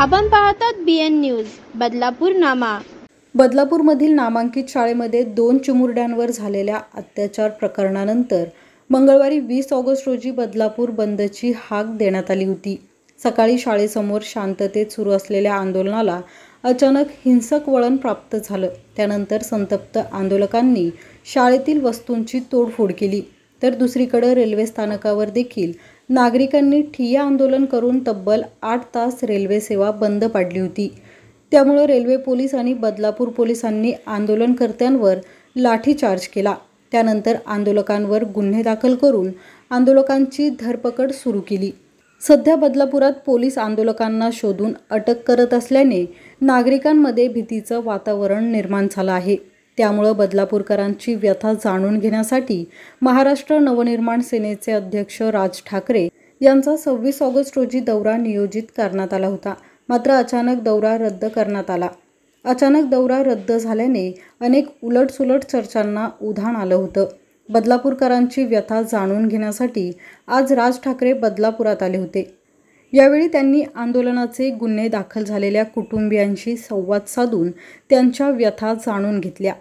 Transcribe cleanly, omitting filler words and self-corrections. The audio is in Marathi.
आपण पाहतात BN न्यूज बदलापूर नामा। बदलापूरमधील नामांकित शाळेमध्ये 2 चिमुरड्यांवर झालेल्या अत्याचार प्रकरणानंतर मंगळवारी 20 ऑगस्ट रोजी बदलापूर बंदची हाक देण्यात आली होती। सकाळी शाळेसमोर शांततेत सुरू असलेल्या आंदोलनाला अचानक हिंसक वळण प्राप्त झालं। त्यानंतर संतप्त आंदोलकांनी शाळेतील वस्तूंची तोडफोड केली, तर दुसरीकडे रेल्वे स्थानकावर देखील नागरिकांनी ठिय्या आंदोलन करून तब्बल 8 तास रेल्वे सेवा बंद पाडली होती। त्यामुळे रेल्वे पोलीस आणि बदलापूर पोलिसांनी आंदोलनकर्त्यांवर लाठीचार्ज केला। त्यानंतर आंदोलकांवर गुन्हे दाखल करून आंदोलकांची धरपकड सुरू केली। सध्या बदलापुरात पोलीस आंदोलकांना शोधून अटक करत असल्याने नागरिकांमध्ये भीतीचं वातावरण निर्माण झालं आहे। त्यामुळे बदलापूरकरांची व्यथा जाणून घेण्यासाठी महाराष्ट्र नवनिर्माण सेनेचे अध्यक्ष राज ठाकरे यांचा 26 ऑगस्ट रोजी दौरा नियोजित करण्यात आला होता। मात्र अचानक दौरा रद्द करण्यात आला। अचानक दौरा रद्द झाल्याने अनेक उलटसुलट चर्चांना उधाण आलं होतं। बदलापूरकरांची व्यथा जाणून घेण्यासाठी आज राज ठाकरे बदलापुरात आले होते। यावेळी त्यांनी आंदोलनाचे गुन्हे दाखल झालेल्या कुटुंबियांशी संवाद साधून त्यांच्या व्यथा जाणून घेतल्या।